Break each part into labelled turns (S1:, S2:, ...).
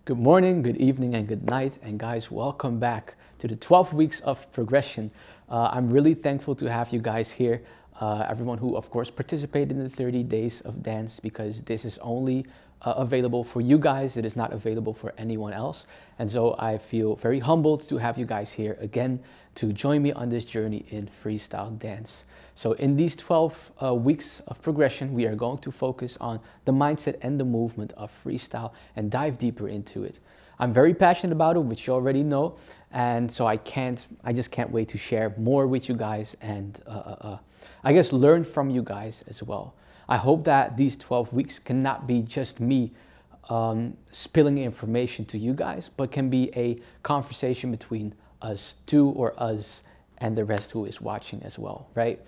S1: Good morning, good evening, and good night. And guys, welcome back to the 12 weeks of progression. I'm really thankful to have you guys here. Everyone who, of course, participated in the 30 days of dance, because this is only available for you guys. It is not available for anyone else. And so I feel very humbled to have you guys here again to join me on this journey in freestyle dance. So in these 12 weeks of progression, we are going to focus on the mindset and the movement of freestyle and dive deeper into it. I'm very passionate about it, which you already know. And so I just can't wait to share more with you guys and I guess learn from you guys as well. I hope that these 12 weeks cannot be just me spilling information to you guys, but can be a conversation between us two or us and the rest who is watching as well, right?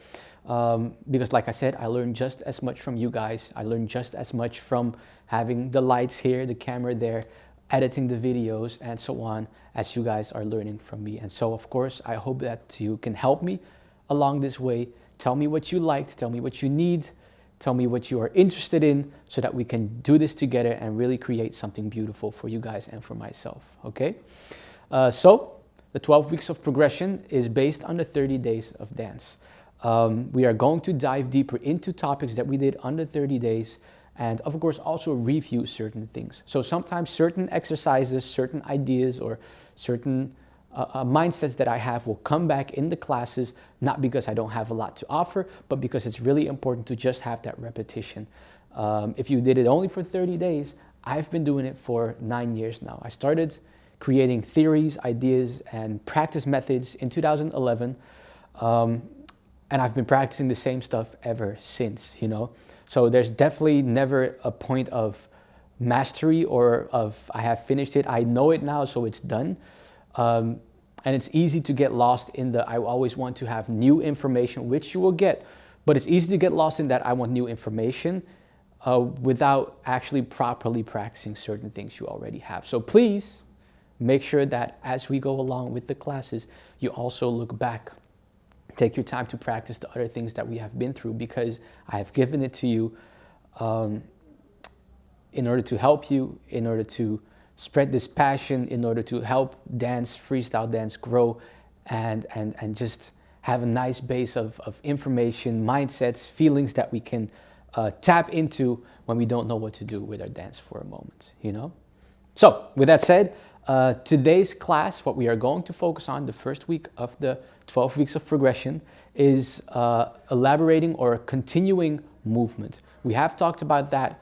S1: Because like I said, I learned just as much from you guys. I learned just as much from having the lights here, the camera there, editing the videos and so on, as you guys are learning from me. And so of course, I hope that you can help me along this way. Tell me what you liked, tell me what you need, tell me what you are interested in, so that we can do this together and really create something beautiful for you guys and for myself, okay? So the 12 weeks of progression is based on the 30 days of dance. We are going to dive deeper into topics that we did under 30 days, and of course also review certain things. So sometimes certain exercises, certain ideas, or certain mindsets that I have will come back in the classes, not because I don't have a lot to offer, but because it's really important to just have that repetition. If you did it only for 30 days, I've been doing it for 9 years now. I started creating theories, ideas, and practice methods in 2011. And I've been practicing the same stuff ever since, you know? So there's definitely never a point of mastery or of I have finished it, I know it now, so it's done. And it's easy to get lost in the I always want to have new information, which you will get, but it's easy to get lost in that I want new information without actually properly practicing certain things you already have. So please make sure that as we go along with the classes, you also look back. Take your time to practice the other things that we have been through, because I have given it to you in order to help you, in order to spread this passion, in order to help dance, freestyle dance grow and just have a nice base of information, mindsets, feelings that we can tap into when we don't know what to do with our dance for a moment, you know? So with that said, today's class, what we are going to focus on the first week of the 12 weeks of progression is elaborating or continuing movement. We have talked about that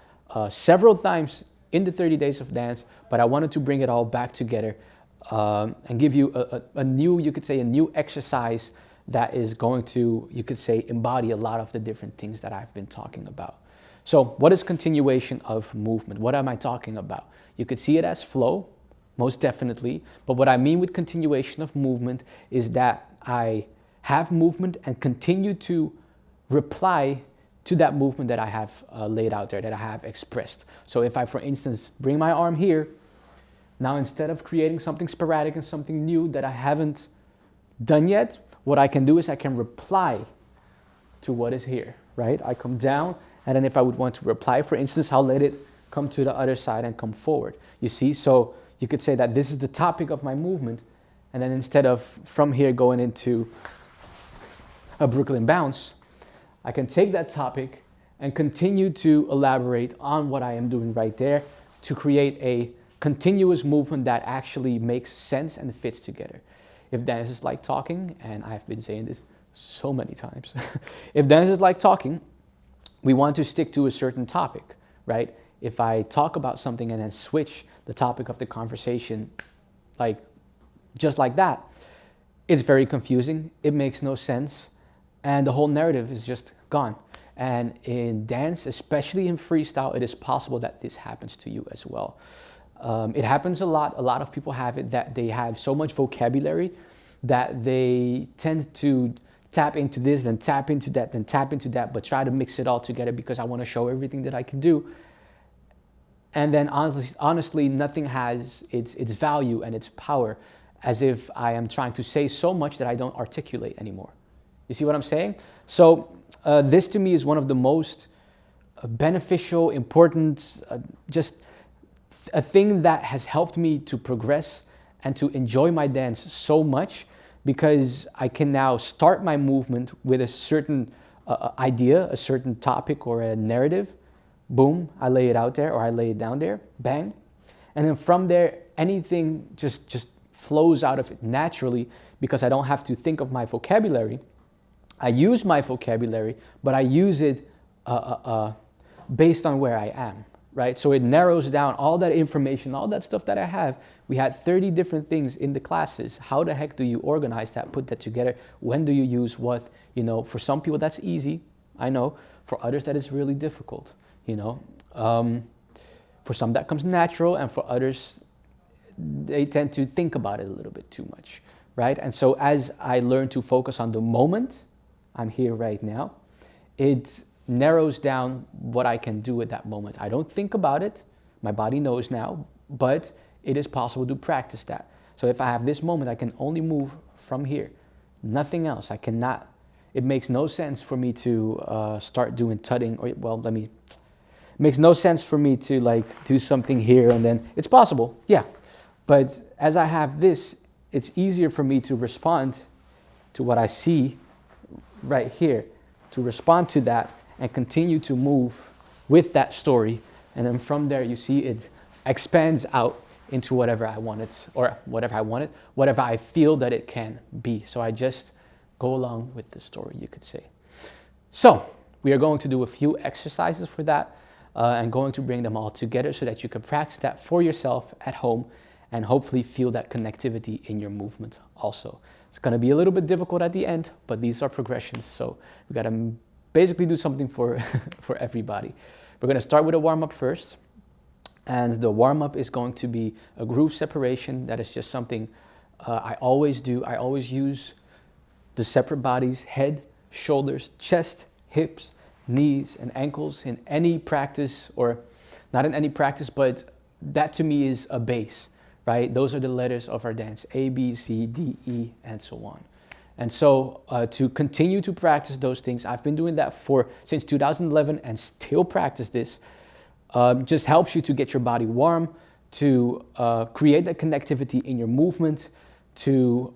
S1: several times in the 30 days of dance, but I wanted to bring it all back together and give you a new, you could say a new exercise that is going to, you could say, embody a lot of the different things that I've been talking about. So what is continuation of movement? What am I talking about? You could see it as flow, most definitely. But what I mean with continuation of movement is that I have movement and continue to reply to that movement that I have laid out there, that I have expressed. So if I, for instance, bring my arm here, now instead of creating something sporadic and something new that I haven't done yet, what I can do is I can reply to what is here, right? I come down, and then if I would want to reply, for instance, I'll let it come to the other side and come forward. You see, so you could say that this is the topic of my movement, and then instead of from here going into a Brooklyn bounce, I can take that topic and continue to elaborate on what I am doing right there to create a continuous movement that actually makes sense and fits together. If dance is like talking, and I've been saying this so many times, if dance is like talking, we want to stick to a certain topic, right? If I talk about something and then switch the topic of the conversation, like just like that, it's very confusing. It makes no sense. And the whole narrative is just gone. And in dance, especially in freestyle, it is possible that this happens to you as well. It happens a lot. A lot of people have it that they have so much vocabulary that they tend to tap into this, then tap into that, then tap into that, but try to mix it all together because I want to show everything that I can do. And then honestly, nothing has its value and its power, as if I am trying to say so much that I don't articulate anymore. You see what I'm saying? So this to me is one of the most beneficial, important, just a thing that has helped me to progress and to enjoy my dance so much, because I can now start my movement with a certain idea, a certain topic or a narrative. Boom, I lay it out there, or I lay it down there, bang. And then from there, anything just flows out of it naturally, because I don't have to think of my vocabulary. I use my vocabulary, but I use it based on where I am, right? So it narrows down all that information, all that stuff that I have. We had 30 different things in the classes. How the heck do you organize that, put that together? When do you use what? You know, for some people that's easy, I know. For others that is really difficult, you know. For some that comes natural, and for others, they tend to think about it a little bit too much, right? And so as I learn to focus on the moment, I'm here right now, it narrows down what I can do at that moment. I don't think about it, my body knows now, but it is possible to practice that. So if I have this moment, I can only move from here, nothing else. I cannot, it makes no sense for me to start doing tutting, or well, it makes no sense for me to like do something here and then, it's possible, yeah. But as I have this, it's easier for me to respond to what I see right here, to respond to that and continue to move with that story. And then from there, you see it expands out into whatever I want it, or whatever I feel that it can be. So I just go along with the story, you could say. So we are going to do a few exercises for that, and going to bring them all together so that you can practice that for yourself at home and hopefully feel that connectivity in your movement also. It's going to be a little bit difficult at the end, but these are progressions, so we got to basically do something for for everybody. We're going to start with a warm-up first, and the warm-up is going to be a groove separation. That is just something I always do. I always use the separate bodies: head, shoulders, chest, hips, knees, and ankles in any practice, or not in any practice, but that to me is a base, right? Those are the letters of our dance: A, B, C, D, E, and so on. And so to continue to practice those things, I've been doing that since 2011 and still practice this. Just helps you to get your body warm, to create that connectivity in your movement, to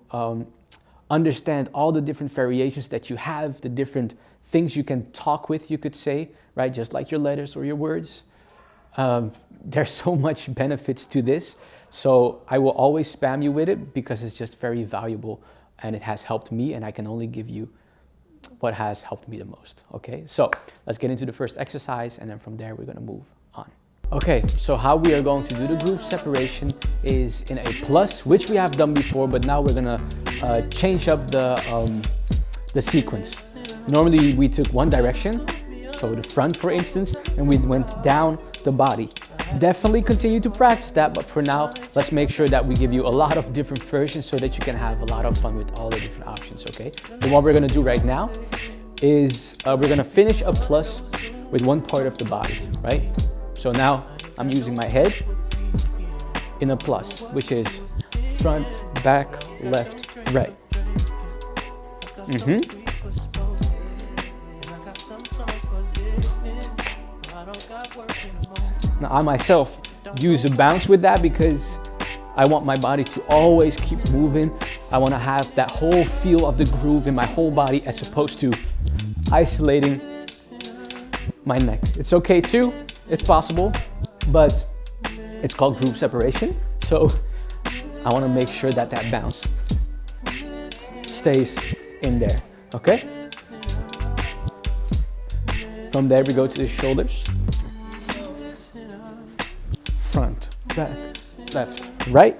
S1: understand all the different variations that you have, the different things you can talk with, you could say, right? Just like your letters or your words. There's so much benefits to this. So I will always spam you with it because it's just very valuable and it has helped me, and I can only give you what has helped me the most, okay? So let's get into the first exercise, and then from there we're gonna move on. Okay, so how we are going to do the groove separation is in a plus, which we have done before, but now we're gonna change up the sequence. Normally we took one direction, so the front for instance, and we went down the body. Definitely continue to practice that, but for now, let's make sure that we give you a lot of different versions so that you can have a lot of fun with all the different options, okay? So what we're gonna do right now is we're gonna finish a plus with one part of the body, right? So now I'm using my head in a plus, which is front, back, left, right. Now I myself use a bounce with that because I want my body to always keep moving. I want to have that whole feel of the groove in my whole body as opposed to isolating my neck. It's okay too, it's possible, but it's called groove separation. So I want to make sure that that bounce stays in there, okay? From there we go to the shoulders. Front, back, left, right.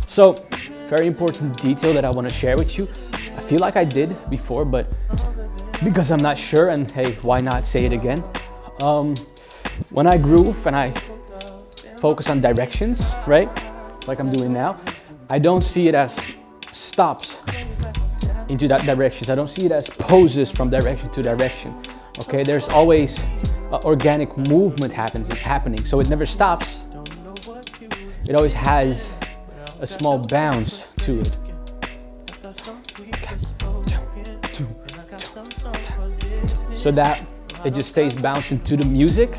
S1: So, very important detail that I want to share with you. I feel like I did before, but because I'm not sure, and hey, why not say it again? When I groove and I focus on directions, right? Like I'm doing now, I don't see it as stops into that direction. I don't see it as poses from direction to direction. Okay, there's always organic movement happening, so it never stops. It always has a small bounce to it. So that it just stays bouncing to the music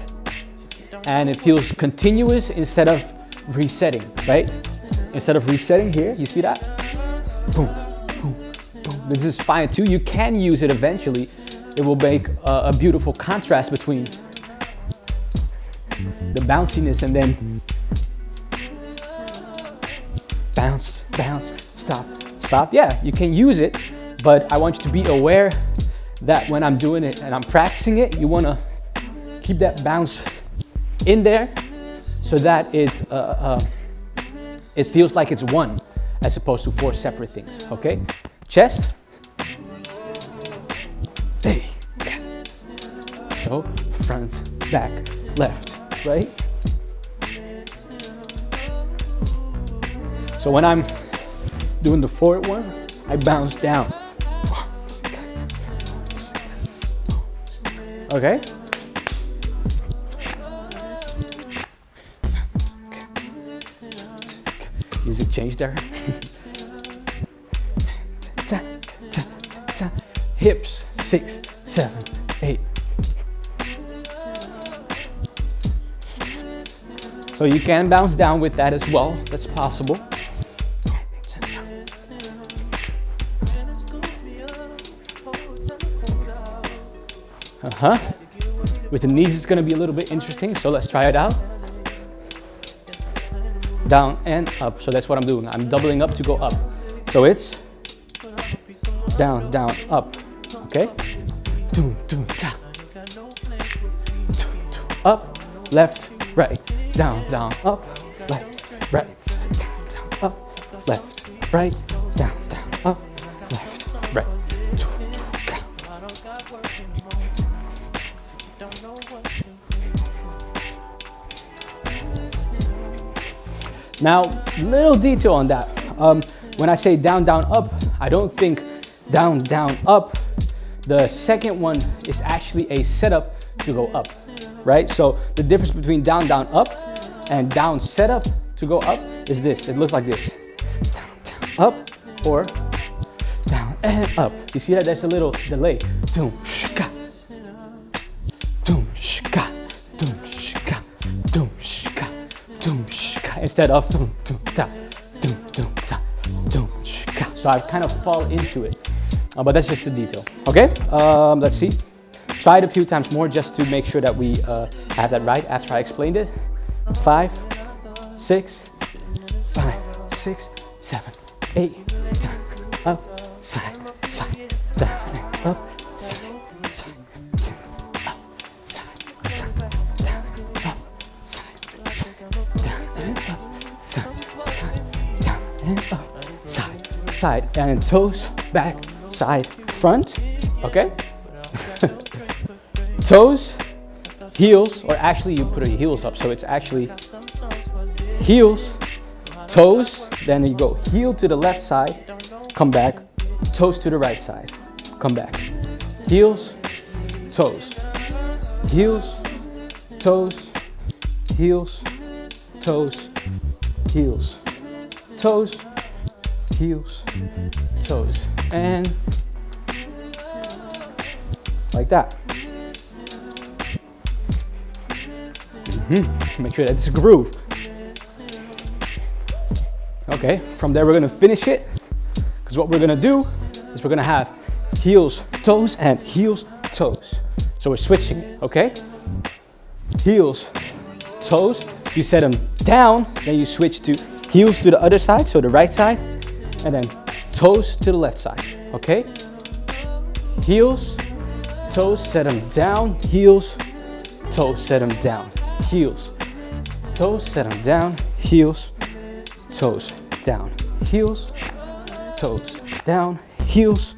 S1: and it feels continuous instead of resetting, right? Instead of resetting here, you see that? Boom, boom, boom. This is fine too. You can use it eventually. It will make a beautiful contrast between the bounciness and then bounce, bounce, stop, stop. Yeah, you can use it, but I want you to be aware that when I'm doing it and I'm practicing it, you want to keep that bounce in there so that it feels like it's one as opposed to four separate things, okay? Chest. Hey. So front, back, left, right? So when I'm doing the forward one, I bounce down. Okay? Music change there. Hips, 6, 7, 8. So you can bounce down with that as well. That's possible. With the knees, it's going to be a little bit interesting. So let's try it out. Down and up. So that's what I'm doing. I'm doubling up to go up. So it's down, down, up. Okay? Up, left, right. Down, down, up, left, right. Down, up, left, right. Down, down, up, left, right. Now, little detail on that. When I say down, down, up, I don't think down, down, up. The second one is actually a setup to go up, right? So the difference between down, down, up and down setup to go up is this. It looks like this. Down, down, up, or down and up. You see that? There's a little delay. Doom, shka. Doom, shka. Doom, shka. Doom, shka. Doom, shka. Instead of doom, doom, da. Doom, doom, da. Doom, shka. So I kind of fall into it. But that's just the detail. Okay, let's see. Try it a few times more just to make sure that we have that right after I explained it. 5, 6, 5, 6, 7, 8. Down, up, side, side, down, up, side, side, down, up, side, down, up, side, down, and up, side, down, and up, side, and toes back. Side, front, okay? Toes, heels, or actually you put your heels up, so it's actually heels, toes, then you go heel to the left side, come back, toes to the right side, come back. Heels, toes, heels, toes, heels, toes, heels, toes, heels, toes. And like that. Make sure that's a groove. Okay, from there we're gonna finish it, because what we're gonna do is we're gonna have heels, toes, and heels, toes. So we're switching it, okay? Heels, toes, you set them down, then you switch to heels to the other side, so the right side, and then toes to the left side, okay? Heels, toes, set them down, heels, toes, set them down, heels, toes, set them down, heels, toes, down, heels, toes, down, heels,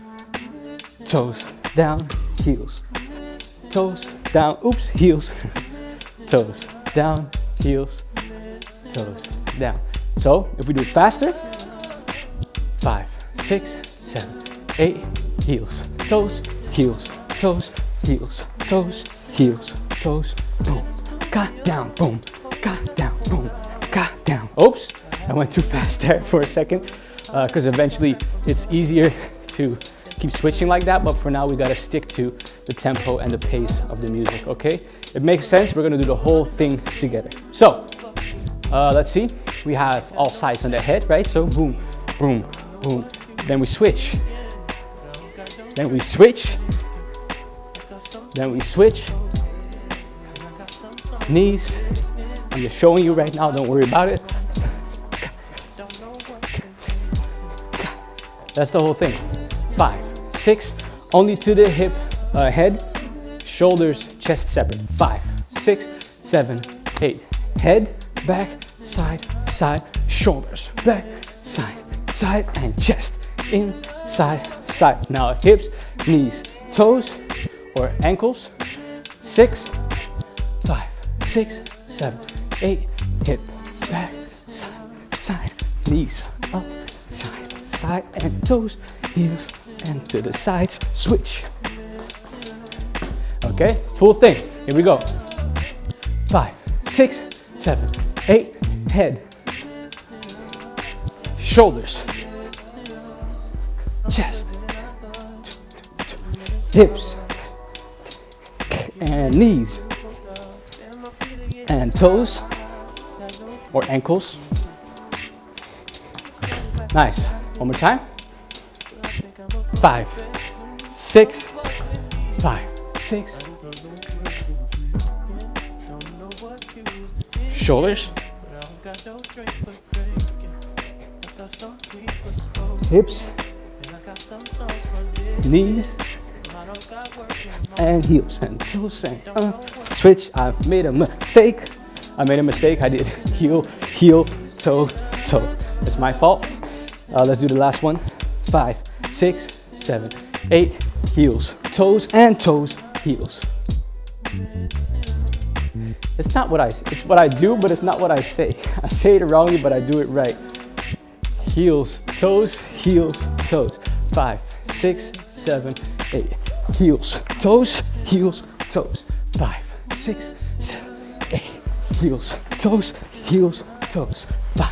S1: toes, down, heels, toes, down, oops, heels, toes, down, heels, toes, down. So if we do it faster, 5, 6, 7, 8, heels, toes, heels, toes, heels, toes, heels, toes, boom, got down, boom, got down, boom, got down. Oops, I went too fast there for a second, because eventually it's easier to keep switching like that, but for now we gotta stick to the tempo and the pace of the music, okay? It makes sense, we're gonna do the whole thing together. So, let's see, we have all sides on the head, right? So boom, boom, boom, then we switch. Then we switch. Then we switch. Knees. I'm just showing you right now, don't worry about it. That's the whole thing. 5, 6, only to the hip, head, shoulders, chest separate. 5, 6, 7, 8. Head, back, side, side, shoulders, back, side, side, and chest, inside, side. Now hips, knees, toes, or ankles. 6, 5, 6, 7, 8. Hip, back, side, side, knees, up, side, side, and toes, heels, and to the sides, switch. Okay, full thing, here we go. 5, 6, 7, 8, head, shoulders, chest, hips, and knees, and toes, or ankles. Nice, one more time. 5, 6, 5, 6. Shoulders, hips, knees, and heels, and toes, and switch. I've made a mistake. I did heel, heel, toe, toe. It's my fault. Let's do the last one. 5, 6, 7, 8. Heels, toes, and toes, heels. It's what I do, but it's not what I say. I say it wrongly, but I do it right. Heels, toes, heels, toes. 5, 6, 7, 8. Heels, toes, heels, toes. 5, 6, 7, 8. Heels, toes, heels, toes. 5,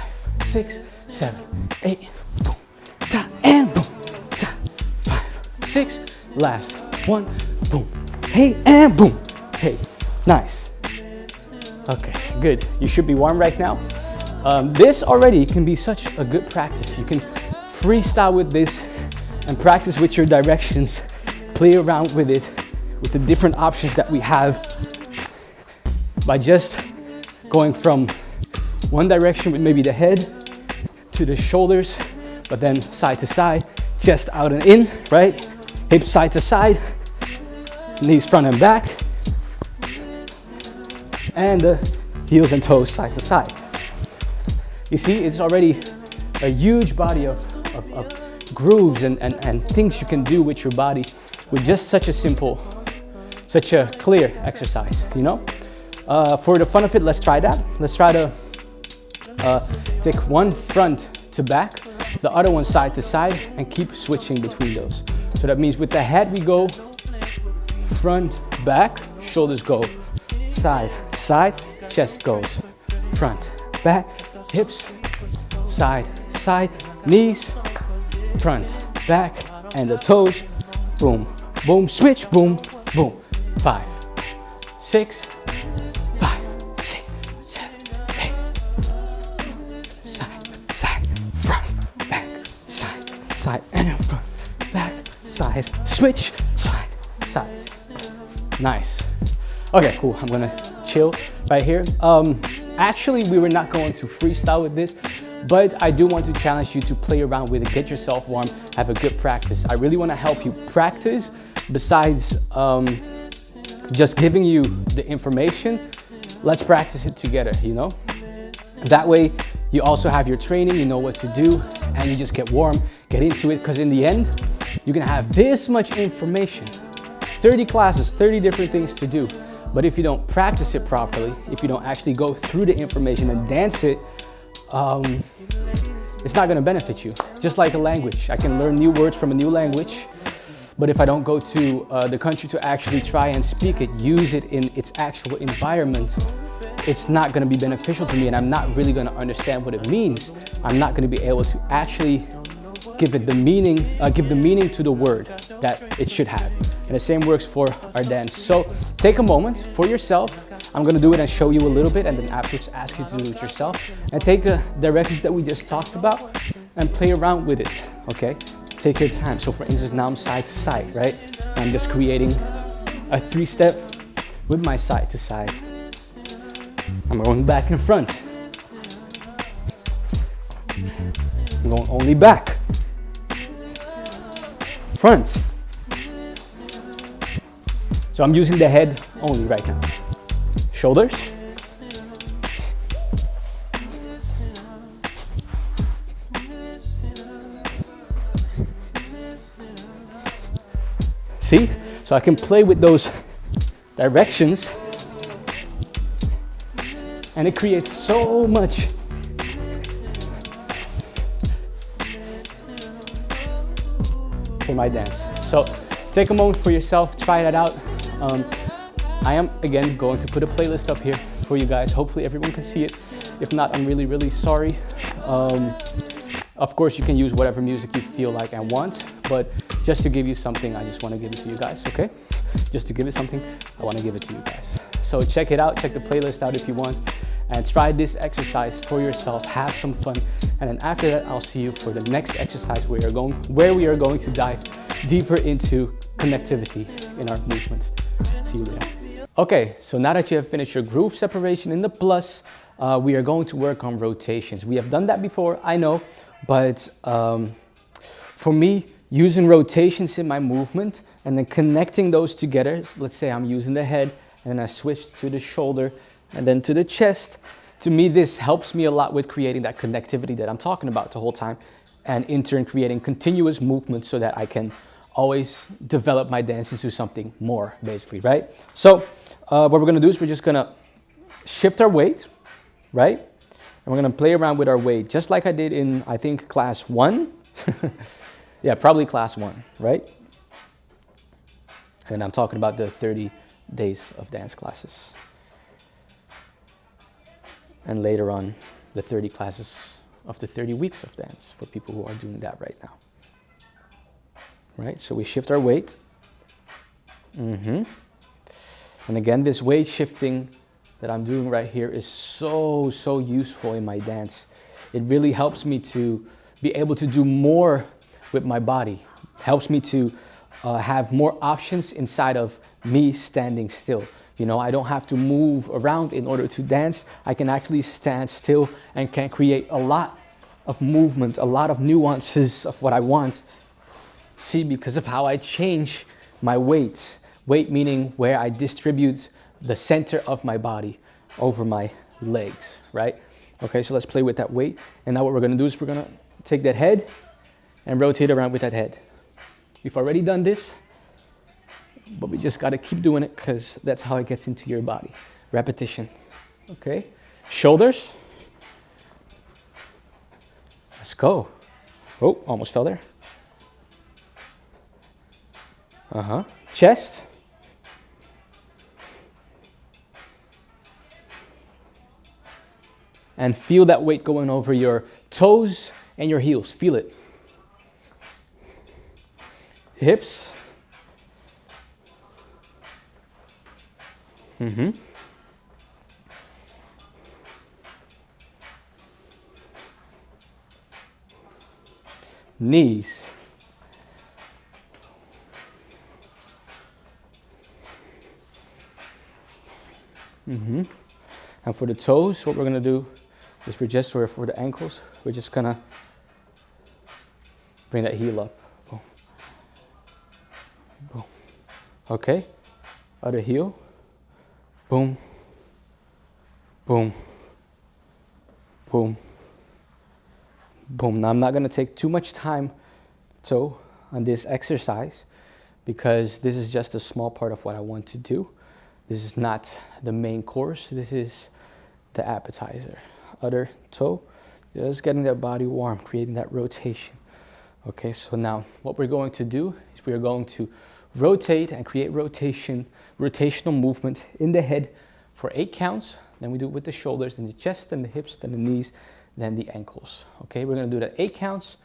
S1: 6, 7, 8. Boom, ta, and boom, ta. 5, 6. Last one. Boom. Hey, and boom. Hey. Nice. Okay, good. You should be warm right now. This already can be such a good practice. You can freestyle with this and practice with your directions. Play around with it, with the different options that we have by just going from one direction with maybe the head to the shoulders, but then side to side, chest out and in, right? Hips side to side, knees front and back, and the heels and toes side to side. You see, it's already a huge body of grooves and things you can do with your body with just such a clear exercise, you know? For the fun of it, let's try that. Let's try to take one front to back, the other one side to side, and keep switching between those. So that means with the head we go front, back, shoulders go side, side, chest goes front, back, hips, side, side, knees, front, back, and the toes, boom, boom, switch, boom, boom. 5, 6, 5, 6, 7, 8. Side, side, front, back, side, side, and front, back, side, switch, side, side. Nice. Okay, cool. I'm gonna chill right here. Actually, we were not going to freestyle with this, but I do want to challenge you to play around with it, get yourself warm, have a good practice. I really want to help you practice besides just giving you the information. Let's practice it together, you know? That way, you also have your training, you know what to do, and you just get warm, get into it, because in the end, you can have this much information, 30 classes, 30 different things to do. But if you don't practice it properly, if you don't actually go through the information and dance it, it's not gonna benefit you. Just like a language. I can learn new words from a new language, but if I don't go to the country to actually try and speak it, use it in its actual environment, it's not gonna be beneficial to me, and I'm not really gonna understand what it means. I'm not gonna be able to actually give it the meaning, give the meaning to the word that it should have. And the same works for our dance. So take a moment for yourself. I'm gonna do it and show you a little bit, and then afterwards ask you to do it yourself. And take the directions that we just talked about and play around with it, okay? Take your time. So for instance, now I'm side to side, right? I'm just creating a 3-step with my side to side. I'm going back and front. I'm going only back. Front. So I'm using the head only right now. Shoulders. See? So I can play with those directions, and it creates so much for my dance. So take a moment for yourself, try that out. I am again going to put a playlist up here for you guys. Hopefully everyone can see it. If not, I'm really, really sorry. Of course, you can use whatever music you feel like and want, but just to give you something, I just want to give it to you guys, okay? Just to give it something, I want to give it to you guys. So check it out, check the playlist out if you want, and try this exercise for yourself, have some fun, and then after that, I'll see you for the next exercise where we are going to dive deeper into connectivity in our movements. See you later. Okay, so now that you have finished your groove separation in the plus, we are going to work on rotations. We have done that before, I know, but for me, using rotations in my movement and then connecting those together, let's say I'm using the head and then I switch to the shoulder and then to the chest. To me, this helps me a lot with creating that connectivity that I'm talking about the whole time, and in turn creating continuous movement so that I can always develop my dance into something more, basically, right? So what we're gonna do is we're just gonna shift our weight, right? And we're gonna play around with our weight, just like I did in, I think, class 1. Yeah, probably class 1, right? And I'm talking about the 30 days of dance classes. And later on, the 30 classes of the 30 weeks of dance for people who are doing that right now. Right, so we shift our weight. And again, this weight shifting that I'm doing right here is so useful in my dance. It really helps me to be able to do more with my body. Helps me to have more options inside of me standing still. You know, I don't have to move around in order to dance. I can actually stand still and can create a lot of movement, a lot of nuances of what I want. See, because of how I change my weight. Weight meaning where I distribute the center of my body over my legs, right? Okay, so let's play with that weight. And now what we're gonna do is we're gonna take that head and rotate around with that head. We've already done this, but we just gotta keep doing it because that's how it gets into your body. Repetition, okay? Shoulders. Let's go. Oh, almost fell there. Chest. And feel that weight going over your toes and your heels. Feel it. Hips. Knees. And for the toes, what we're gonna do is we're just, or for the ankles, we're just gonna bring that heel up. Boom. Boom. Okay. Other heel. Boom. Boom. Boom. Boom. Now I'm not gonna take too much time on this exercise because this is just a small part of what I want to do. This is not the main course. This is the appetizer. Other toe, just getting that body warm, creating that rotation. Okay, so now what we're going to do is we are going to rotate and create rotational movement in the head for 8 counts. Then we do it with the shoulders, then the chest, then the hips, then the knees, then the ankles. Okay, we're gonna do that 8 counts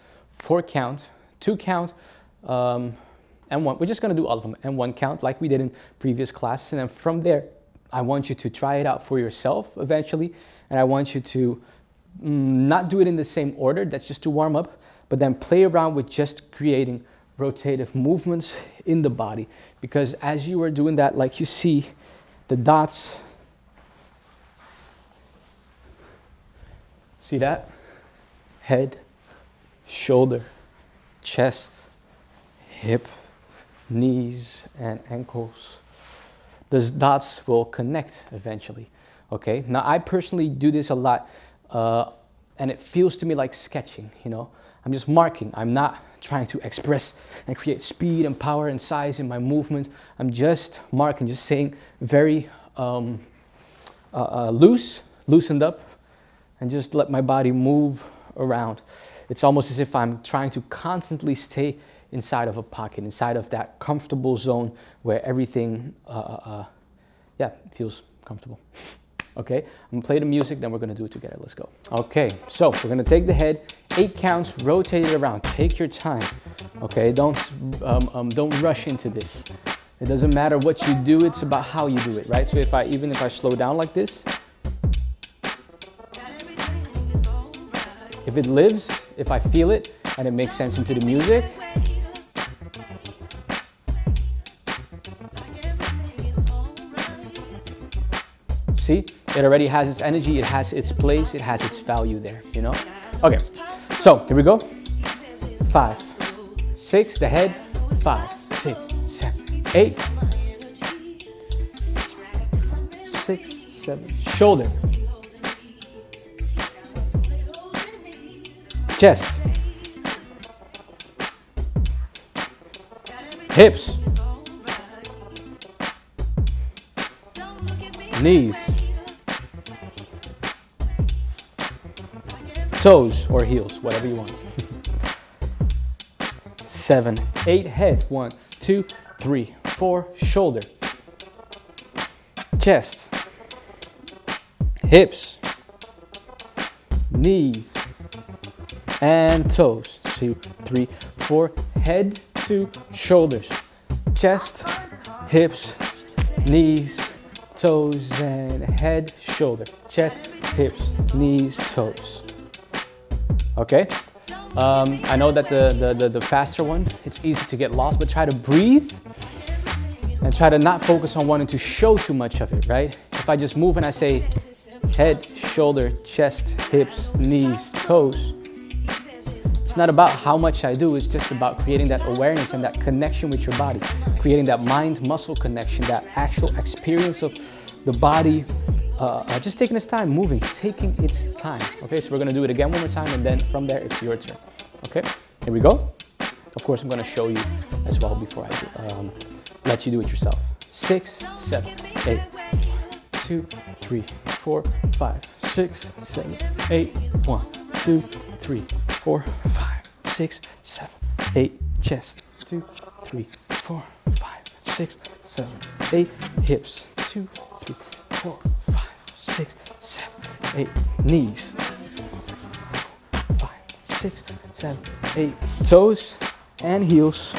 S1: 4 count, 2 count, and 1. We're just going to do all of them, and 1 count like we did in previous classes. And then from there, I want you to try it out for yourself eventually. And I want you to not do it in the same order. That's just to warm up, but then play around with just creating rotative movements in the body. Because as you are doing that, like you see, the dots, see that? Head, shoulder, chest, hip, knees, and ankles. Those dots will connect eventually, okay? Now, I personally do this a lot, and it feels to me like sketching, you know? I'm just marking. I'm not trying to express and create speed and power and size in my movement. I'm just marking, just saying very loosened up, and just let my body move around. It's almost as if I'm trying to constantly stay inside of a pocket, inside of that comfortable zone where everything, feels comfortable. Okay, I'm gonna play the music, then we're gonna do it together. Let's go. Okay, so we're gonna take the head, 8 counts, rotate it around. Take your time. Okay, don't rush into this. It doesn't matter what you do; it's about how you do it, right? So even if I slow down like this, if it lives, if I feel it, and it makes sense into the music, see, it already has its energy, it has its place, it has its value there, you know? Okay, so here we go. 5, 6, the head, 5, 6, 7, 8, 6, 7, shoulder, chest, hips, knees, toes or heels, whatever you want. 7, 8, head, 1, 2, 3, 4, shoulder, chest, hips, knees, and toes. 2, 3, 4, head to shoulders, chest, hips, knees, toes, and head, shoulder, chest, hips, knees, toes. Okay? I know that the faster one, it's easy to get lost, but try to breathe and try to not focus on wanting to show too much of it, right? If I just move and I say head, shoulder, chest, hips, knees, toes, it's not about how much I do, it's just about creating that awareness and that connection with your body, creating that mind-muscle connection, that actual experience of the body, just taking its time, moving, taking its time. Okay, so we're gonna do it again one more time, and then from there, it's your turn. Okay, here we go. Of course, I'm gonna show you as well before I let you do it yourself. 6, 7, 8, 2, 3, 4, 5, 6, 7, 8, 1, 2, 3, 4, 5, 6, 7, 8, chest, 2, 3, 4, 5, 6, 7, 8, hips, 2, 3, 4, 5, 6, 7, 8, knees, 5, 6, 7, 8, toes and heels,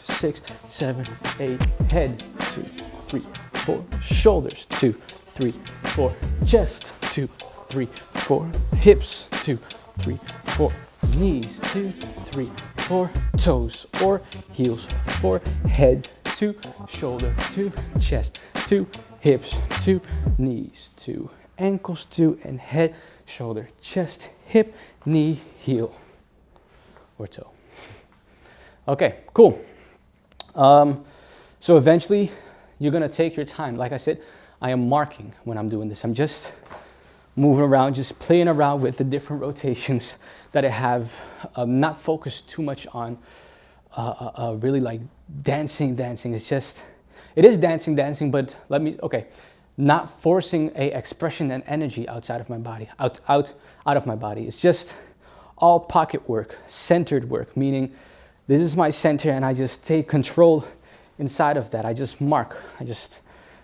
S1: 6, 7, 8, head, 2, 3, 4, shoulders, 2, 3, 4, chest, 2, 3, 4, hips, 2, 3, 4, knees, 2, 3, 4, toes or heels, 4, head, 2, shoulder, 2, chest, 2, hips, 2, knees, 2, ankles, 2, and head, shoulder, chest, hip, knee, heel, or toe. Okay, cool. So eventually you're gonna take your time. Like I said, I am marking when I'm doing this. I'm just moving around, just playing around with the different rotations that I have, not focused too much on really like dancing. It's just, it is dancing, but not forcing a expression and energy outside of my body, out of my body. It's just all pocket work, centered work, meaning this is my center and I just take control inside of that. I just mark, I just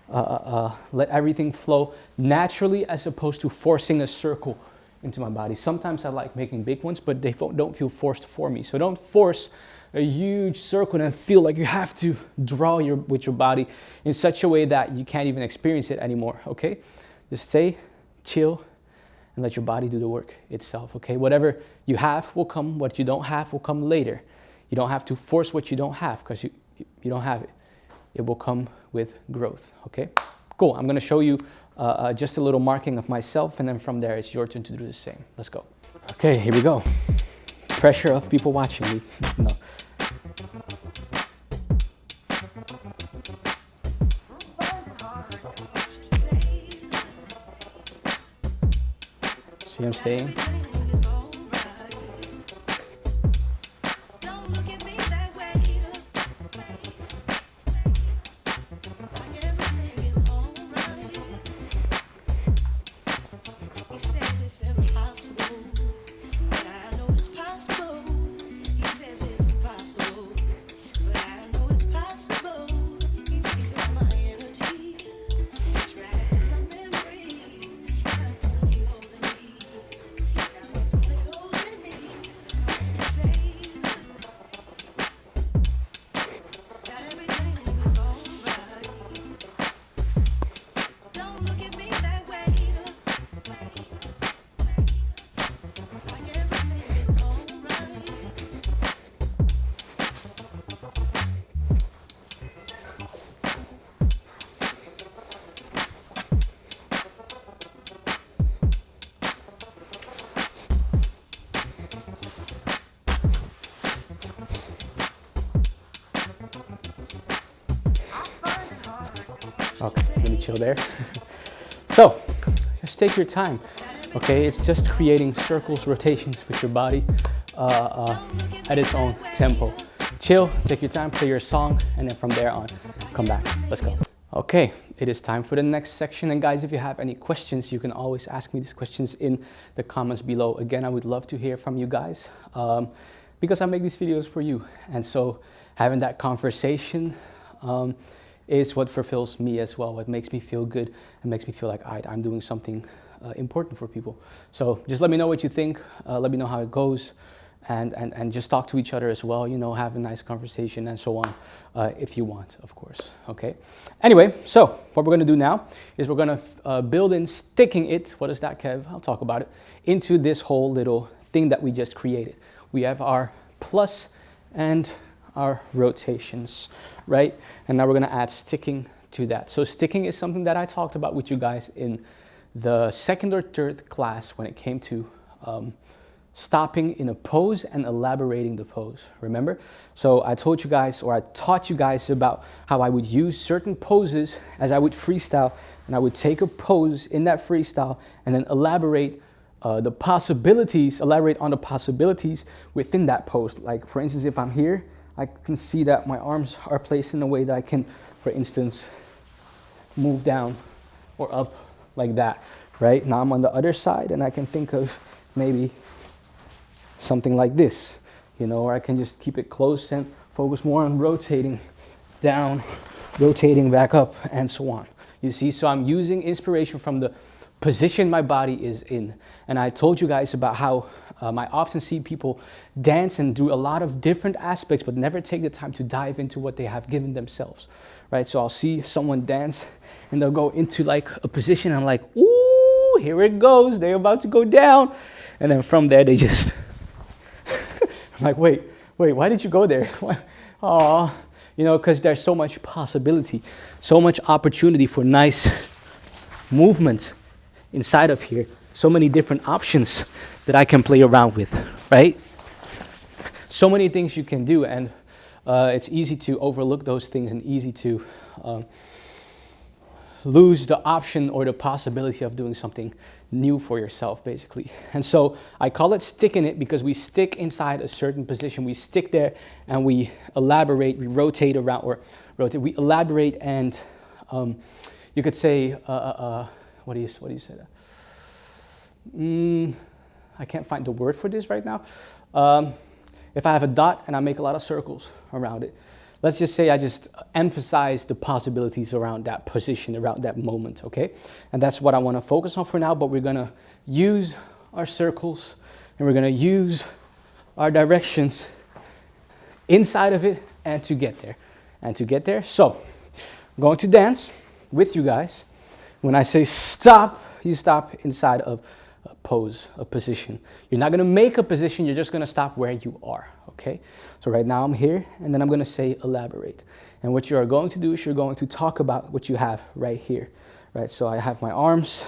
S1: let everything flow naturally as opposed to forcing a circle into my body. Sometimes I like making big ones, but they don't feel forced for me. So don't force a huge circle and feel like you have to draw with your body in such a way that you can't even experience it anymore, okay? Just stay, chill, and let your body do the work itself, okay? Whatever you have will come, what you don't have will come later. You don't have to force what you don't have because you don't have it. It will come with growth, okay? Cool, I'm gonna show you just a little marking of myself, and then from there it's your turn to do the same. Let's go. Okay, here we go. Pressure of people watching me. No. See, I'm staying. Okay, let me chill there. So, just take your time, okay? It's just creating circles, rotations with your body at its own tempo. Chill, take your time, play your song, and then from there on, come back. Let's go. Okay, it is time for the next section. And guys, if you have any questions, you can always ask me these questions in the comments below. Again, I would love to hear from you guys because I make these videos for you. And so having that conversation is what fulfills me as well, what makes me feel good and makes me feel like I'm doing something important for people. So just let me know what you think, let me know how it goes, and just talk to each other as well, you know, have a nice conversation and so on, if you want, of course, okay? Anyway, so what we're gonna do now is we're gonna build in sticking it, what is that, Kev? I'll talk about it, into this whole little thing that we just created. We have our plus and our rotations, right? And now we're gonna add sticking to that. So sticking is something that I talked about with you guys in the second or third class when it came to stopping in a pose and elaborating the pose, remember? So I told you guys, or I taught you guys about how I would use certain poses as I would freestyle, and I would take a pose in that freestyle and then elaborate on the possibilities within that pose. Like for instance, if I'm here, I can see that my arms are placed in a way that I can, for instance, move down or up like that, right? Now I'm on the other side and I can think of maybe something like this, you know, or I can just keep it close and focus more on rotating down, rotating back up, and so on. You see, so I'm using inspiration from the position my body is in. And I told you guys about how I often see people dance and do a lot of different aspects, but never take the time to dive into what they have given themselves, right? So I'll see someone dance and they'll go into like a position. I'm like, ooh, here it goes. They're about to go down. And then from there, they just, I'm like, wait, why did you go there? Oh, you know, because there's so much possibility, so much opportunity for nice movement inside of here. So many different options that I can play around with, right? So many things you can do, and it's easy to overlook those things and easy to lose the option or the possibility of doing something new for yourself, basically. And so I call it sticking it because we stick inside a certain position. We stick there and we elaborate, we rotate around, or rotate, we elaborate, and you could say, what do you say that? I can't find the word for this right now. If I have a dot and I make a lot of circles around it, let's just say I just emphasize the possibilities around that position, around that moment, okay? And that's what I want to focus on for now, but we're going to use our circles and we're gonna use our directions inside of it and to get there. So I'm going to dance with you guys. When I say stop, you stop inside of a pose, a position. You're not gonna make a position, you're just gonna stop where you are, okay? So right now I'm here, and then I'm gonna say elaborate. And what you are going to do is you're going to talk about what you have right here, right? So I have my arms,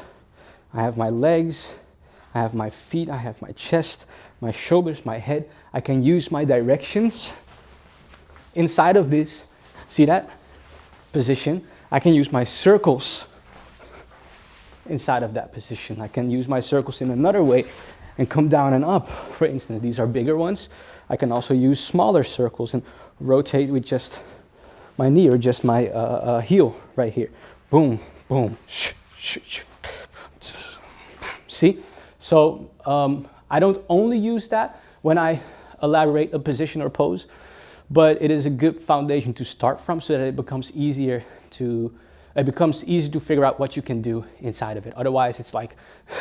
S1: I have my legs, I have my feet, I have my chest, my shoulders, my head. I can use my directions inside of this, see that position? I can use my circles inside of that position. I can use my circles in another way and come down and up. For instance, these are bigger ones. I can also use smaller circles and rotate with just my knee or just my heel right here. Boom, boom, see? So I don't only use that when I elaborate a position or pose, but it is a good foundation to start from so that it becomes easy to figure out what you can do inside of it. Otherwise, it's like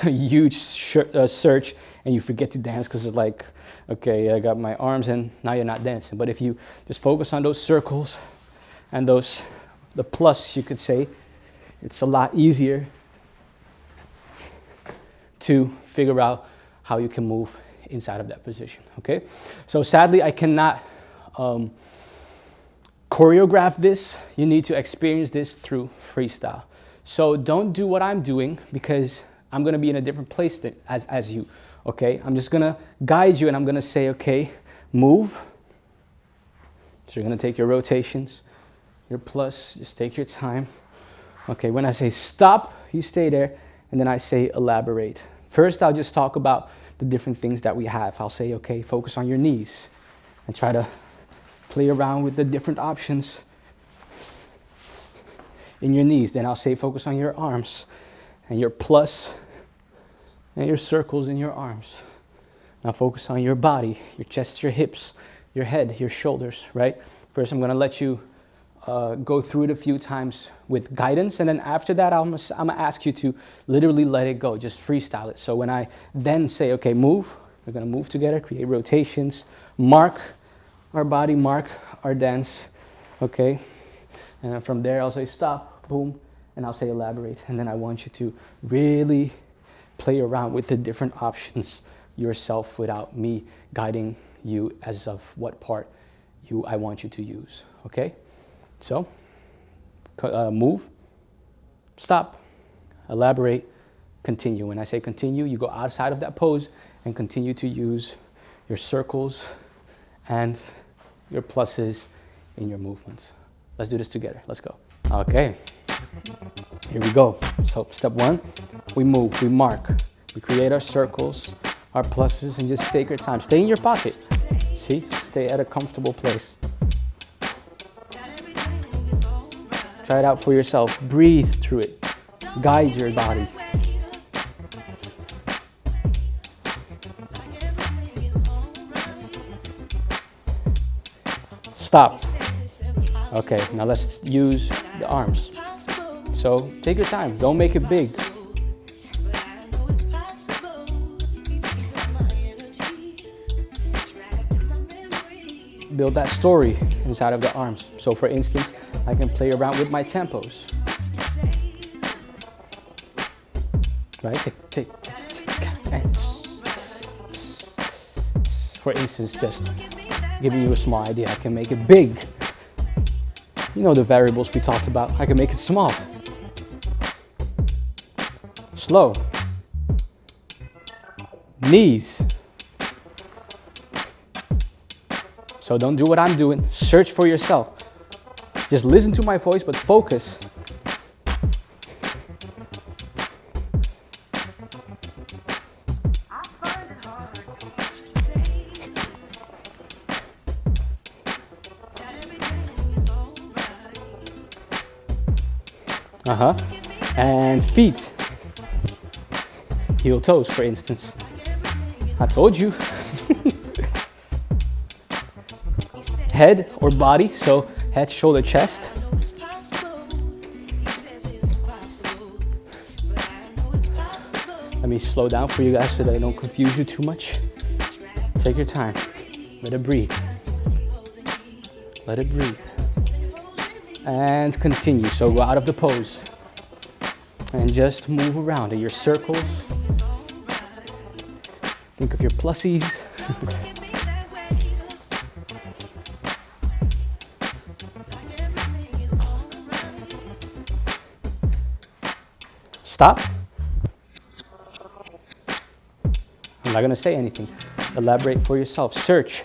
S1: a huge search and you forget to dance because it's like, okay, I got my arms and now you're not dancing. But if you just focus on those circles and the plus, you could say, it's a lot easier to figure out how you can move inside of that position, okay? So sadly, I cannot choreograph this. You need to experience this through freestyle. So don't do what I'm doing because I'm gonna be in a different place as you, okay? I'm just gonna guide you and I'm gonna say, okay, move. So you're gonna take your rotations, your plus, just take your time. Okay, when I say stop, you stay there, and then I say elaborate. First, I'll just talk about the different things that we have. I'll say, okay, focus on your knees and try to play around with the different options in your knees. Then I'll say focus on your arms and your plus and your circles in your arms. Now focus on your body, your chest, your hips, your head, your shoulders, right? First, I'm gonna let you go through it a few times with guidance, and then after that, I'm gonna ask you to literally let it go, just freestyle it. So when I then say, okay, move, we're gonna move together, create rotations, mark our body, mark our dance, okay? And then from there, I'll say stop, boom, and I'll say elaborate. And then I want you to really play around with the different options yourself without me guiding you as of what part I want you to use, okay? So, move, stop, elaborate, continue. When I say continue, you go outside of that pose and continue to use your circles and your pluses in your movements. Let's do this together. Let's go. Okay. Here we go. So step one, we move, we mark, we create our circles, our pluses, and just take your time. Stay in your pocket. See? Stay at a comfortable place. Try it out for yourself. Breathe through it. Guide your body. Stop. Okay, now let's use the arms. So take your time. Don't make it big. Build that story inside of the arms. So for instance, I can play around with my tempos. Right? For instance, just giving you a small idea, I can make it big. You know the variables we talked about. I can make it small. Slow. Knees. So don't do what I'm doing. Search for yourself. Just listen to my voice, but focus. And feet. Heel toes, for instance. I told you. Head or body, so head, shoulder, chest. Let me slow down for you guys so that I don't confuse you too much. Take your time. Let it breathe. Let it breathe. And continue. So go out of the pose. And just move around in your circles. Think of your plussies. Stop. I'm not going to say anything. Elaborate for yourself. Search.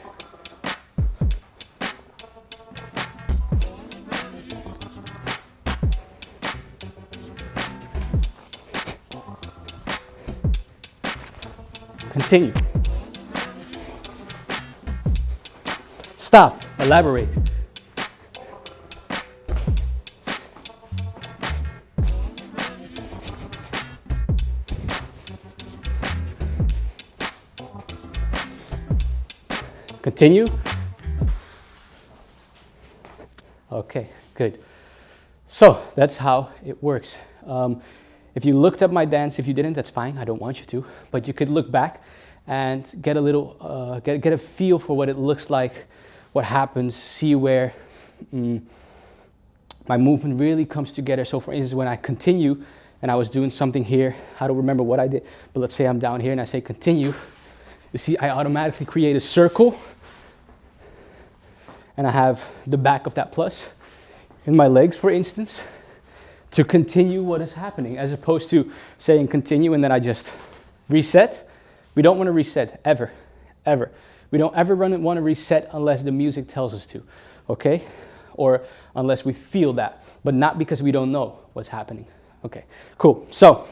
S1: Continue. Stop. Elaborate. Continue. Okay, good. So that's how it works. If you looked at my dance, if you didn't, that's fine. I don't want you to, but you could look back and get a little, get a feel for what it looks like, what happens, see where my movement really comes together. So for instance, when I continue and I was doing something here, I don't remember what I did, but let's say I'm down here and I say continue. You see, I automatically create a circle and I have the back of that plus in my legs, for instance, to continue what is happening, as opposed to saying continue and then I just reset. We don't want to reset, ever, ever. We don't ever want to reset unless the music tells us to, okay? Or unless we feel that, but not because we don't know what's happening. Okay, cool. So,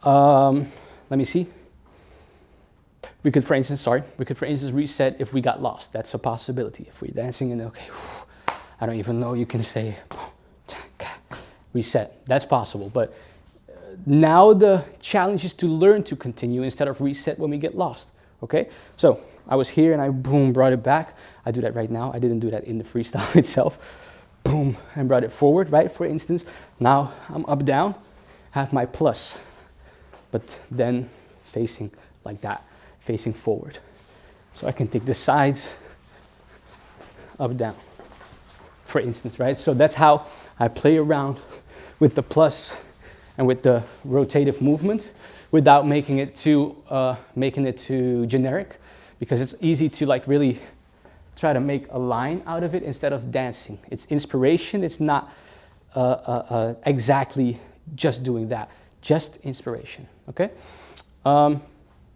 S1: let me see. We could, for instance, reset if we got lost. That's a possibility. If we're dancing and okay, I don't even know, you can say reset. That's possible. But now the challenge is to learn to continue instead of reset when we get lost. Okay? So I was here and I boom, brought it back. I do that right now. I didn't do that in the freestyle itself. Boom, and brought it forward, right? For instance, now I'm up, down, have my plus, but then facing like that. Facing forward. So I can take the sides, up, down, for instance, right? So that's how I play around with the plus and with the rotative movement without making it too generic, because it's easy to like really try to make a line out of it instead of dancing. It's inspiration. It's not exactly just doing that, just inspiration, okay?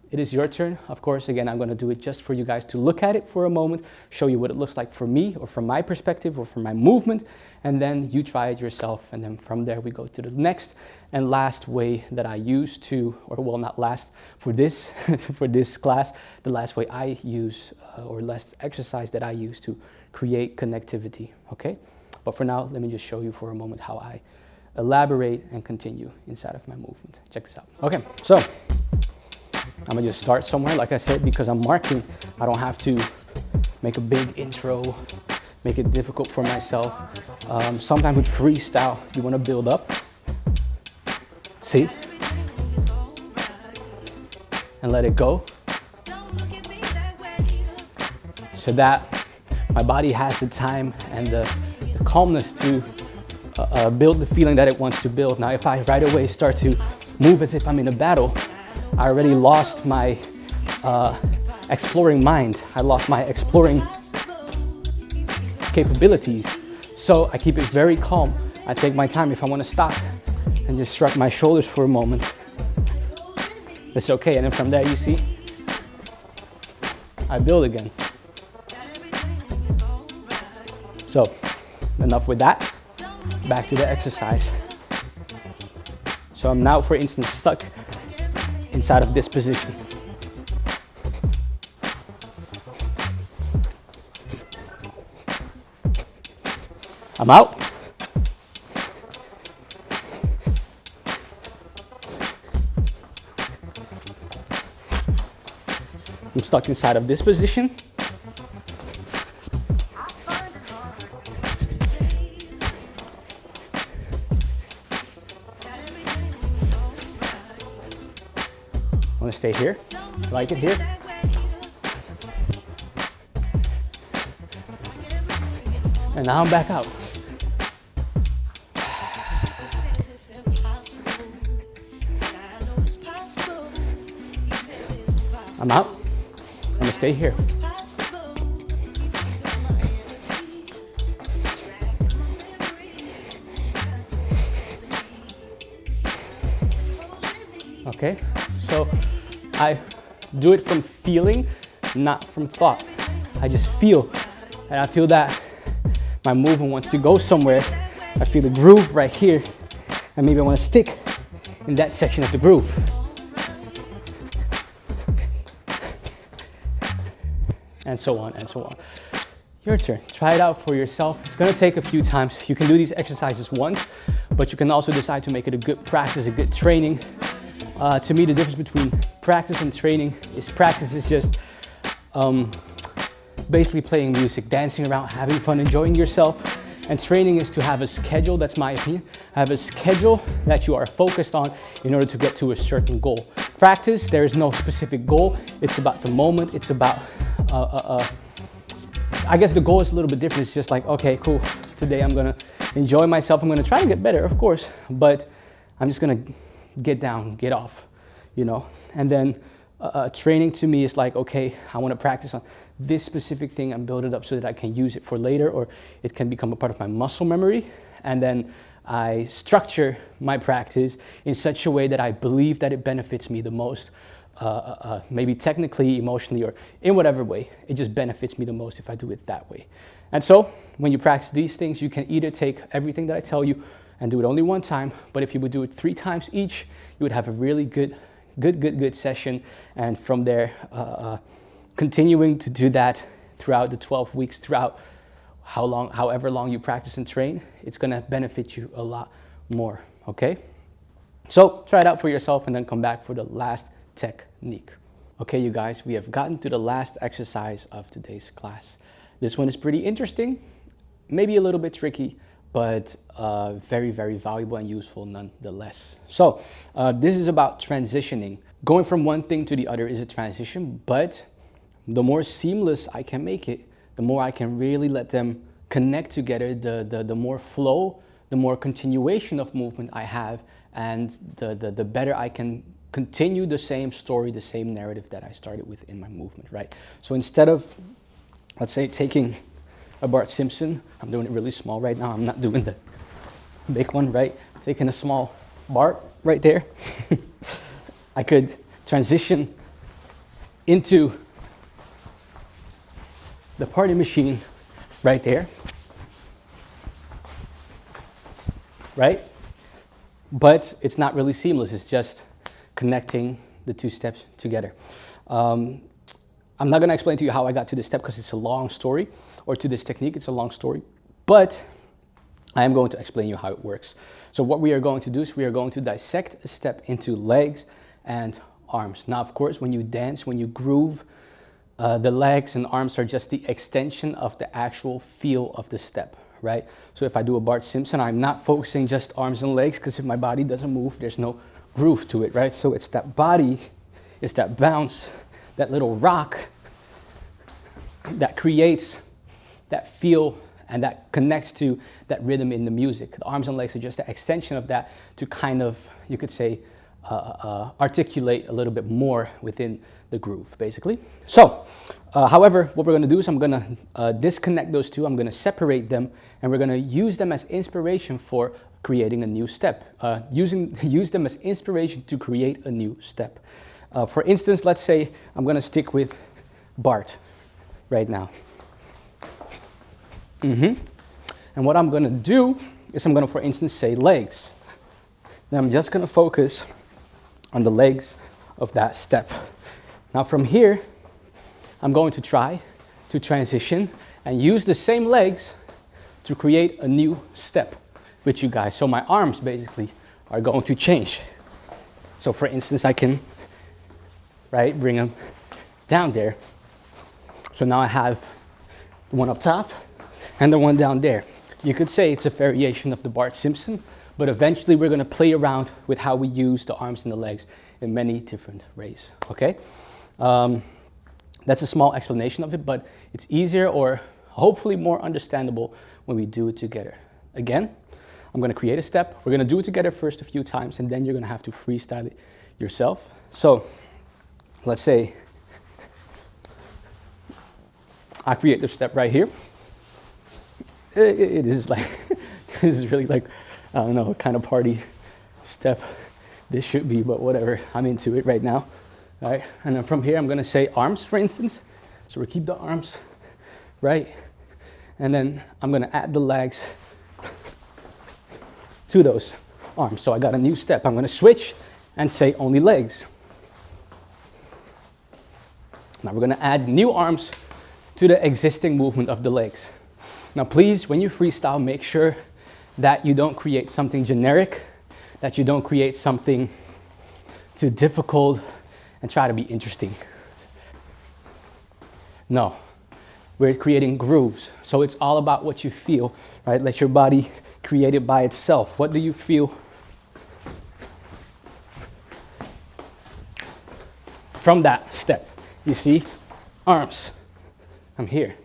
S1: It is your turn. Of course, again, I'm going to do it just for you guys to look at it for a moment, show you what it looks like for me or from my perspective or from my movement, and then you try it yourself. And then from there, we go to the next and last way that I use to, or well, not last, for this, for this class, the last way I use, or last exercise that I use to create connectivity, okay? But for now, let me just show you for a moment how I elaborate and continue inside of my movement. Check this out. Okay, so I'm gonna just start somewhere, like I said, because I'm marking. I don't have to make a big intro, make it difficult for myself. Sometimes with freestyle, you wanna build up. See? And let it go. So that my body has the time and the calmness to build the feeling that it wants to build. Now, if I right away start to move as if I'm in a battle, I already lost my exploring mind. I lost my exploring capabilities. So I keep it very calm. I take my time. If I want to stop and just shrug my shoulders for a moment, it's okay. And then from there, you see, I build again. So enough with that. Back to the exercise. So I'm now, for instance, stuck inside of this position. I'm out. I'm stuck inside of this position. want to stay here, like it here. And now I'm back out. I'm out. I'm gonna stay here. Okay, so I do it from feeling, not from thought. I just feel, and I feel that my movement wants to go somewhere. I feel the groove right here, and maybe I want to stick in that section of the groove. And so on and so on. Your turn. Try it out for yourself. It's going to take a few times. You can do these exercises once, but you can also decide to make it a good practice, a good training. To me, the difference between practice and training is practice is just basically playing music, dancing around, having fun, enjoying yourself. And training is to have a schedule, that's my opinion, have a schedule that you are focused on in order to get to a certain goal. Practice, there is no specific goal. It's about the moment. It's about, I guess the goal is a little bit different. It's just like, okay, cool. Today I'm gonna enjoy myself. I'm gonna try to get better, of course, but I'm just gonna get down, get off, you know? And then training to me is like, okay, I wanna practice on this specific thing and build it up so that I can use it for later, or it can become a part of my muscle memory. And then I structure my practice in such a way that I believe that it benefits me the most, maybe technically, emotionally, or in whatever way. It just benefits me the most if I do it that way. And so when you practice these things, you can either take everything that I tell you and do it only one time, but if you would do it 3 times each, you would have a really good session. And from there, continuing to do that throughout the 12 weeks, throughout however long you practice and train, it's gonna benefit you a lot more, okay? So try it out for yourself and then come back for the last technique. Okay, you guys, we have gotten to the last exercise of today's class. This one is pretty interesting, maybe a little bit tricky, but very, very valuable and useful nonetheless. So this is about transitioning. Going from one thing to the other is a transition, but the more seamless I can make it, the more I can really let them connect together, the more flow, the more continuation of movement I have, and the better I can continue the same story, the same narrative that I started with in my movement, right? So instead of, let's say, taking a Bart Simpson, I'm doing it really small right now, I'm not doing the big one, right? Taking a small Bart right there, I could transition into the party machine right there, right? But it's not really seamless, it's just connecting the 2 steps together. I'm not gonna explain to you how I got to this step because it's a long story, or to this technique, it's a long story, but I am going to explain you how it works. So what we are going to do is we are going to dissect a step into legs and arms. Now, of course, when you dance, when you groove, the legs and arms are just the extension of the actual feel of the step, right? So if I do a Bart Simpson, I'm not focusing just arms and legs, because if my body doesn't move, there's no groove to it, right? So it's that body, it's that bounce, that little rock that creates that feel and that connects to that rhythm in the music. The arms and legs are just an extension of that to kind of, you could say, articulate a little bit more within the groove, basically. So, however, what we're gonna do is I'm gonna disconnect those two, I'm gonna separate them, and we're gonna use them as inspiration for creating a new step. Use them as inspiration to create a new step. For instance, let's say I'm gonna stick with Bart right now. And what I'm gonna do is I'm gonna, for instance, say legs. Then I'm just gonna focus on the legs of that step. Now from here, I'm going to try to transition and use the same legs to create a new step with you guys. So my arms basically are going to change. So for instance, I can, right, bring them down there. So now I have the one up top and the one down there. You could say it's a variation of the Bart Simpson, but eventually we're gonna play around with how we use the arms and the legs in many different ways, okay? That's a small explanation of it, but it's easier or hopefully more understandable when we do it together. Again, I'm gonna create a step. We're gonna do it together first a few times, and then you're gonna have to freestyle it yourself. So let's say I create the step right here. It is like, this is really like, I don't know what kind of party step this should be, but whatever, I'm into it right now. All right, and then from here, I'm gonna say arms, for instance. So we keep the arms, right? And then I'm gonna add the legs to those arms. So I got a new step. I'm gonna switch and say only legs. Now we're gonna add new arms to the existing movement of the legs. Now please, when you freestyle, make sure that you don't create something generic, that you don't create something too difficult and try to be interesting. No, we're creating grooves. So it's all about what you feel, right? Let your body create it by itself. What do you feel from that step? You see, arms, I'm here.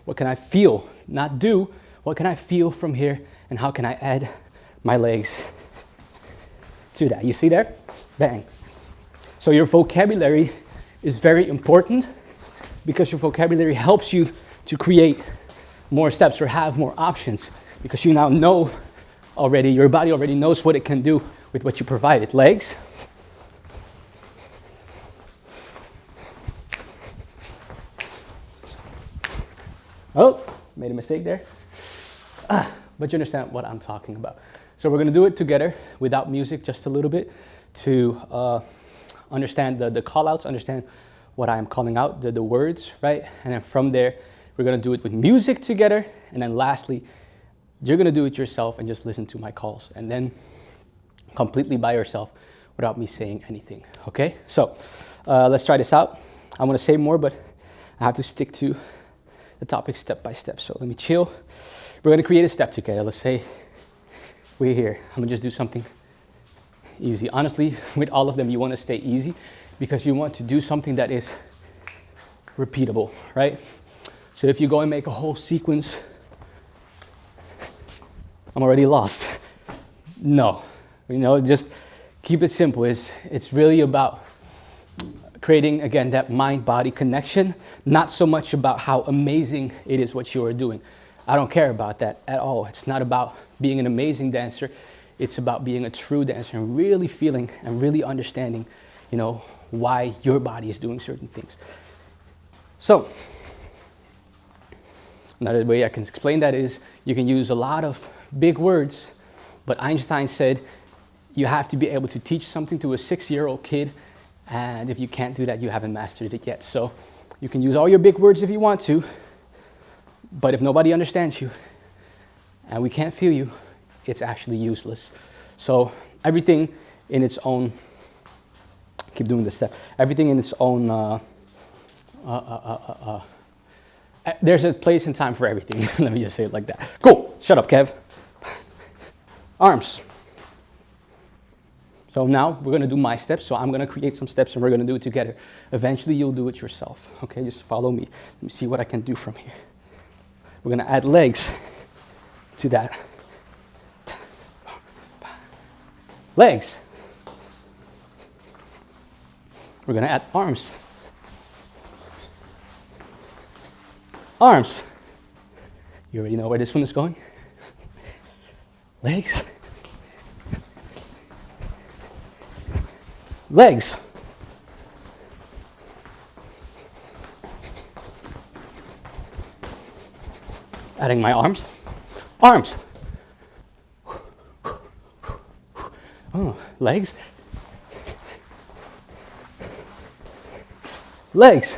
S1: What can I feel, not do? What can I feel from here? And how can I add my legs to that? You see there? Bang. So your vocabulary is very important because your vocabulary helps you to create more steps or have more options, because you now know already, your body already knows what it can do with what you provided. Legs. Oh, made a mistake there. But you understand what I'm talking about. So we're gonna do it together without music, just a little bit, to understand the call outs, understand what I'm calling out, the words, right? And then from there, we're gonna do it with music together. And then lastly, you're gonna do it yourself and just listen to my calls, and then completely by yourself without me saying anything, okay? So let's try this out. I wanna say more, but I have to stick to the topic step by step. So let me chill. We're gonna create a step together. Let's say we're here. I'm gonna just do something easy. Honestly, with all of them, you wanna stay easy because you want to do something that is repeatable, right? So if you go and make a whole sequence, I'm already lost. No, just keep it simple. It's really about creating, again, that mind-body connection, not so much about how amazing it is what you are doing. I don't care about that at all. It's not about being an amazing dancer. It's about being a true dancer and really feeling and really understanding, why your body is doing certain things. So, another way I can explain that is you can use a lot of big words, but Einstein said you have to be able to teach something to a 6-year-old kid, and if you can't do that, you haven't mastered it yet. So you can use all your big words if you want to, but if nobody understands you and we can't feel you, it's actually useless. So everything in its own, keep doing this step, everything in its own, there's a place and time for everything. Let me just say it like that. Cool, shut up, Kev. Arms. So now we're gonna do my steps. So I'm gonna create some steps and we're gonna do it together. Eventually you'll do it yourself. Okay, just follow me. Let me see what I can do from here. We're gonna add legs to that. Legs. We're gonna add arms. Arms. You already know where this one is going. Legs. Legs. Adding my arms. Arms. Oh, legs. Legs.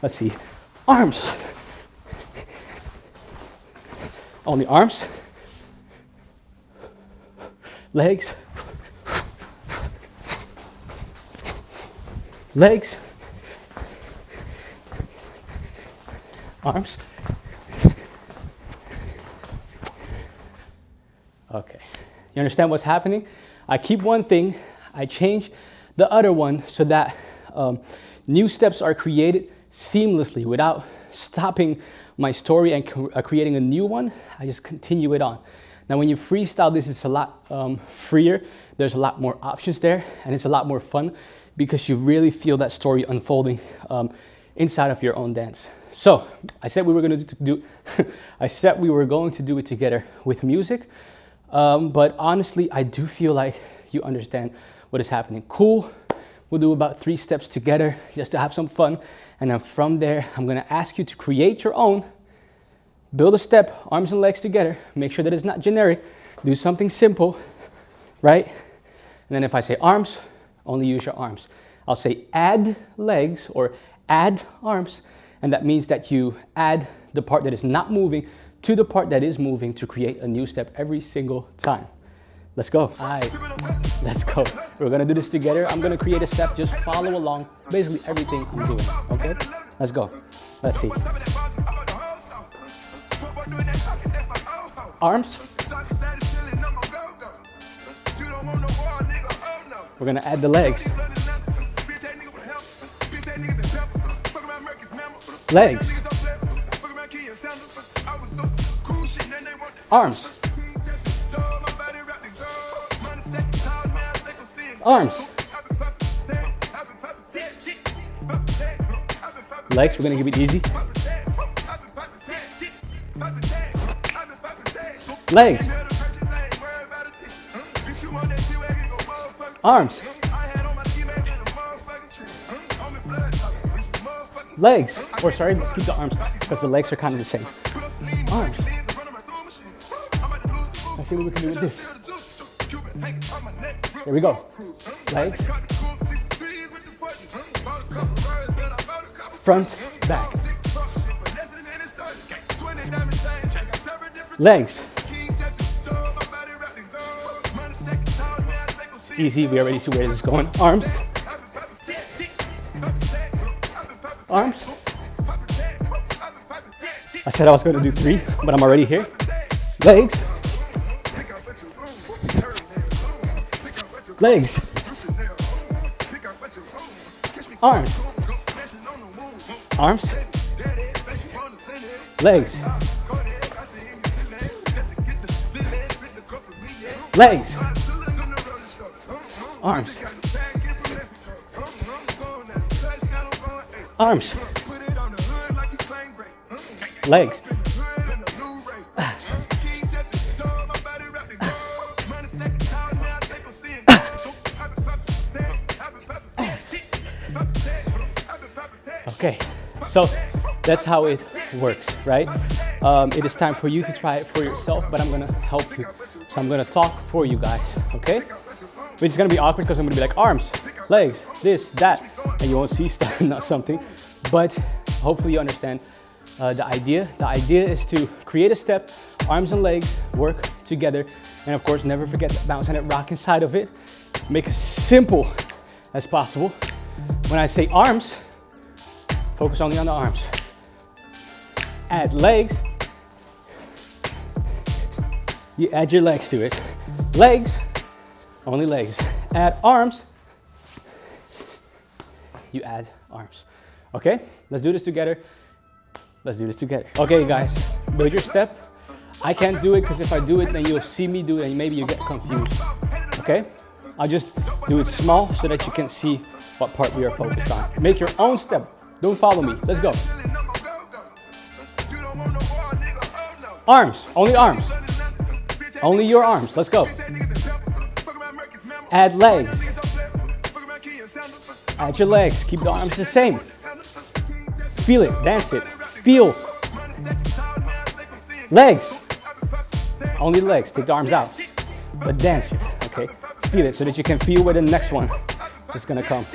S1: Let's see. Arms. Only arms. Legs. Legs. Arms. Okay. You understand what's happening?
S2: I keep one thing, I change the other one so that new steps are created seamlessly without stopping my story and creating a new one. I just continue it on. Now, when you freestyle this, it's a lot freer. There's a lot more options there, and it's a lot more fun because you really feel that story unfolding inside of your own dance. So I said we were going to do I said we were going to do it together with music, but honestly, I do feel like you understand what is happening. Cool. We'll do about 3 steps together just to have some fun, and then from there, I'm going to ask you to create your own. Build a step, arms and legs together. Make sure that it's not generic. Do something simple, right? And then if I say arms, only use your arms. I'll say add legs or add arms, and that means that you add the part that is not moving to the part that is moving to create a new step every single time. Let's go. All right, let's go. We're gonna do this together. I'm gonna create a step, just follow along, basically everything I'm doing, okay? Let's go. Let's see. Arms. We're gonna add the legs. Legs. Arms. Arms. Legs, we're gonna give it easy. Legs. Arms. Legs. Or sorry, let's keep the arms because the legs are kind of the same. Arms. Let's see what we can do with this. Here we go. Legs. Front, back. Legs. Easy, we already see where this is going. Arms. Arms. I said I was going to do 3, but I'm already here. Legs. Legs. Arms. Arms. Legs. Legs. Arms. Arms. Legs. Okay, so that's how it works, right? It is time for you to try it for yourself, but I'm gonna help you. So I'm gonna talk for you guys, okay? It's gonna be awkward because I'm gonna be like arms, legs, this, that, and you won't see stuff, not something. But hopefully you understand the idea. The idea is to create a step, arms and legs work together, and of course never forget the bounce and that rock inside of it. Make it simple as possible. When I say arms, focus only on the arms. Add legs. You add your legs to it. Legs, only legs. Add arms. You add arms. Okay, let's do this together. Let's do this together. Okay, guys, build your step. I can't do it because if I do it, then you'll see me do it and maybe you get confused. Okay, I'll just do it small so that you can see what part we are focused on. Make your own step. Don't follow me. Let's go. Arms, only arms. Only your arms. Let's go. Add legs. Add your legs. Keep the arms the same. Feel it. Dance it. Feel. Legs. Only legs. Take the arms out. But dance it. Okay. Feel it so that you can feel where the next one is gonna come.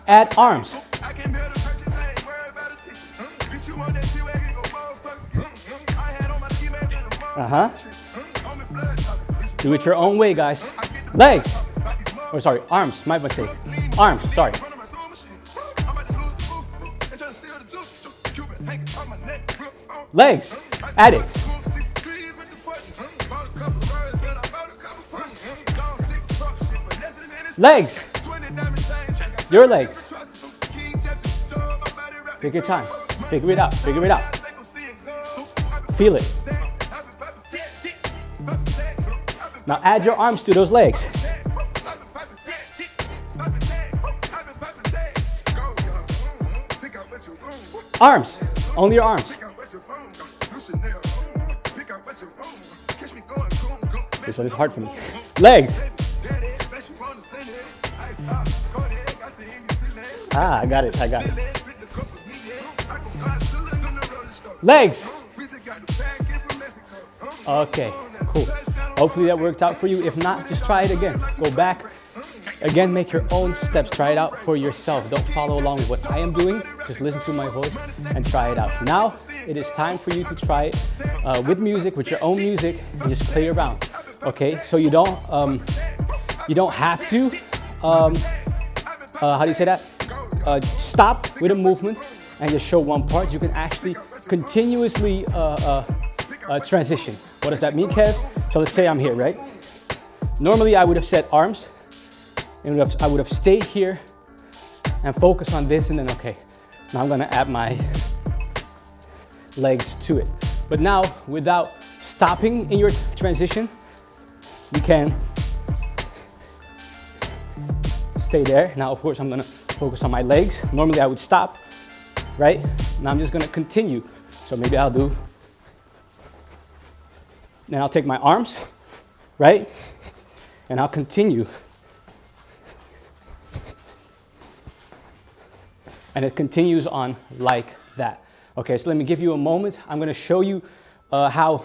S2: Add arms. Do it your own way, guys. Legs. Or sorry, arms. My mistake. Arms. Sorry. Legs. Add it. Legs. Your legs. Take your time. Figure it out. Figure it out. Feel it. Now add your arms to those legs. Arms. Only your arms. This one is hard for me. Legs. Ah, I got it. I got it. Legs. Okay, cool. Hopefully that worked out for you. If not, just try it again. Go back. Again, make your own steps. Try it out for yourself. Don't follow along with what I am doing. Just listen to my voice and try it out. Now, it is time for you to try it with music, with your own music, and just play around. Okay, so you don't have to, how do you say that? Stop with a movement and just show one part. You can actually continuously transition. What does that mean, Kev? So let's say I'm here, right? Normally I would have said arms, and I would have stayed here and focused on this, and then okay, now I'm gonna add my legs to it. But now, without stopping in your transition, you can stay there. Now, of course, I'm gonna focus on my legs. Normally I would stop, right? Now I'm just gonna continue. So maybe I'll do, then I'll take my arms, right? And I'll continue. And it continues on like that. Okay, so let me give you a moment. I'm gonna show you how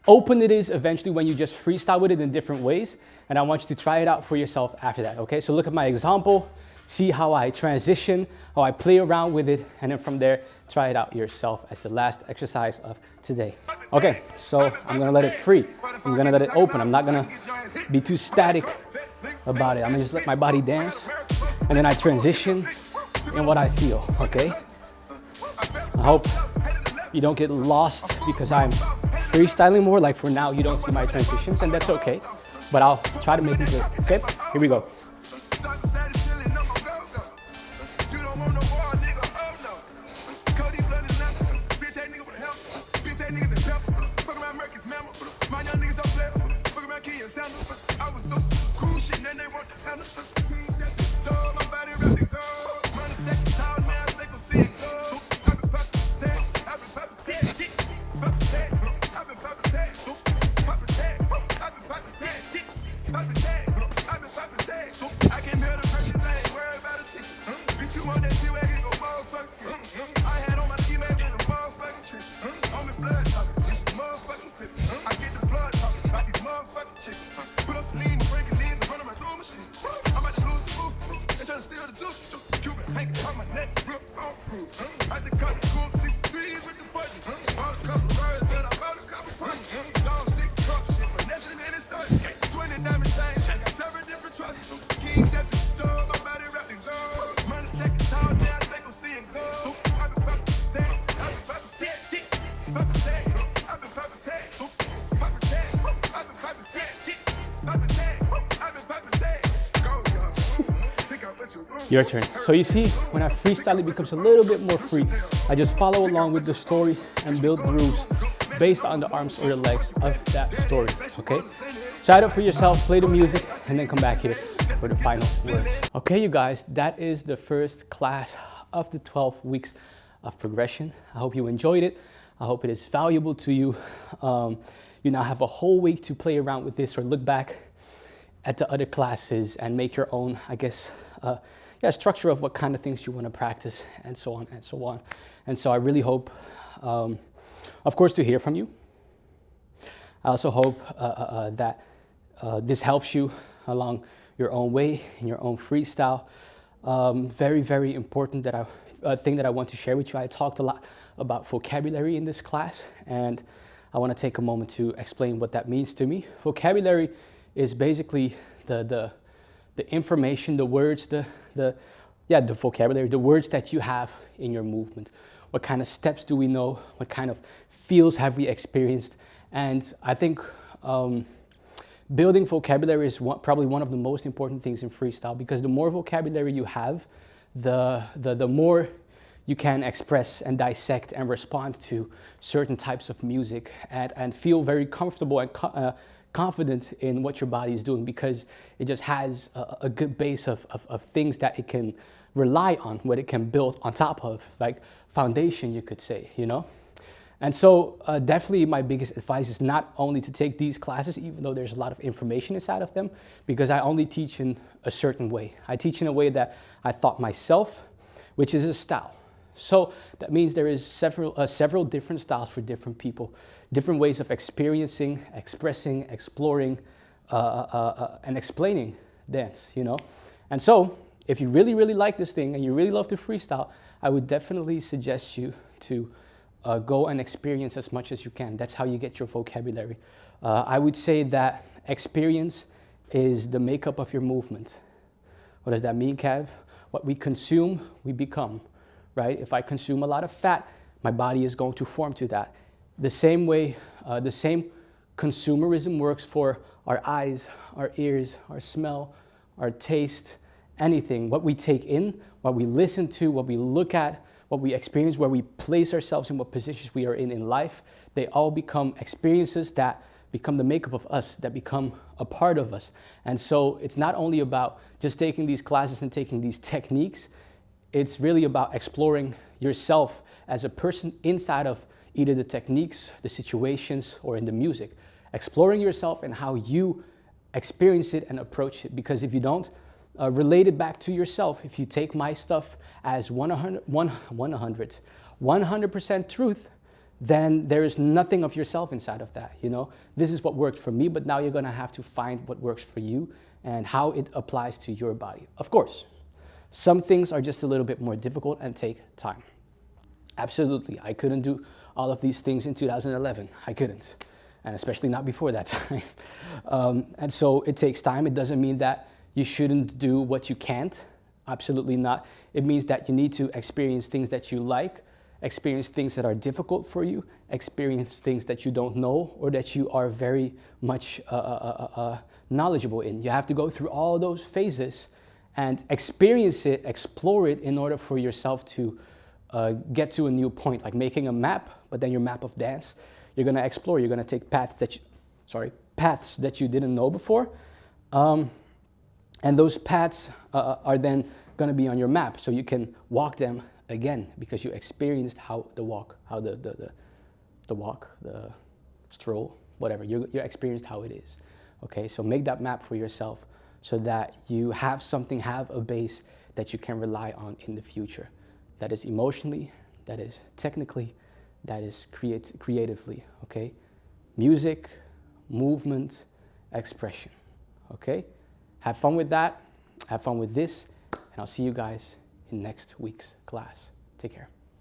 S2: open it is eventually when you just freestyle with it in different ways. And I want you to try it out for yourself after that, okay? So look at my example, see how I transition, how I play around with it, and then from there, try it out yourself as the last exercise of today. Okay, so I'm gonna let it free. I'm gonna let it open. I'm not gonna be too static about it. I'm gonna just let my body dance, and then I transition in what I feel, okay? I hope you don't get lost because I'm freestyling more. Like for now, you don't see my transitions, and that's okay. But I'll try to make it good, okay? Here we go. Your turn. So you see, when I freestyle, it becomes a little bit more free. I just follow along with the story and build grooves based on the arms or the legs of that story, okay? Try it out for yourself, play the music, and then come back here for the final words. Okay, you guys, that is the first class of the 12 weeks of progression. I hope you enjoyed it. I hope it is valuable to you. You now have a whole week to play around with this or look back at the other classes and make your own, I guess, structure of what kind of things you want to practice and so on and so on. And so I really hope, of course, to hear from you. I also hope that this helps you along your own way, in your own freestyle. Very, very important thing that I want to share with you. I talked a lot about vocabulary in this class, and I want to take a moment to explain what that means to me. Vocabulary is basically the information, the words, the vocabulary, the words that you have in your movement. What kind of steps do we know? What kind of feels have we experienced? And I think building vocabulary is probably one of the most important things in freestyle, because the more vocabulary you have, the more you can express and dissect and respond to certain types of music, and feel very comfortable and confident in what your body is doing, because it just has a good base of things that it can rely on, what it can build on top of, like foundation, you could say, you know? And so definitely my biggest advice is not only to take these classes, even though there's a lot of information inside of them, because I only teach in a certain way. I teach in a way that I taught myself, which is a style. So that means there is several different styles for different people, different ways of experiencing, expressing, exploring, and explaining dance, you know? And so if you really, really like this thing and you really love to freestyle, I would definitely suggest you to go and experience as much as you can. That's how you get your vocabulary. I would say that experience is the makeup of your movement. What does that mean, Kev? What we consume, we become, right? If I consume a lot of fat, my body is going to form to that. The same way, the same consumerism works for our eyes, our ears, our smell, our taste, anything. What we take in, what we listen to, what we look at, what we experience, where we place ourselves in what positions we are in life, they all become experiences that become the makeup of us, that become a part of us. And so it's not only about just taking these classes and taking these techniques, it's really about exploring yourself as a person inside of either the techniques, the situations, or in the music. Exploring yourself and how you experience it and approach it. Because if you don't relate it back to yourself, if you take my stuff as 100% truth, then there is nothing of yourself inside of that, you know? This is what worked for me, but now you're gonna have to find what works for you and how it applies to your body. Of course, some things are just a little bit more difficult and take time. Absolutely, I couldn't do all of these things in 2011. I couldn't, and especially not before that time. And so it takes time. It doesn't mean that you shouldn't do what you can't. Absolutely not. It means that you need to experience things that you like, experience things that are difficult for you, experience things that you don't know or that you are very much knowledgeable in. You have to go through all those phases and experience it, explore it, in order for yourself to get to a new point, like making a map, but then your map of dance. You're gonna explore, you're gonna take paths that you didn't know before. And those paths are then going to be on your map, so you can walk them again, because you experienced how the stroll, whatever, you experienced how it is. Okay, so make that map for yourself so that you have something, have a base that you can rely on in the future. That is emotionally, that is technically, that is creatively, okay? Music, movement, expression, okay? Have fun with that, have fun with this, and I'll see you guys in next week's class. Take care.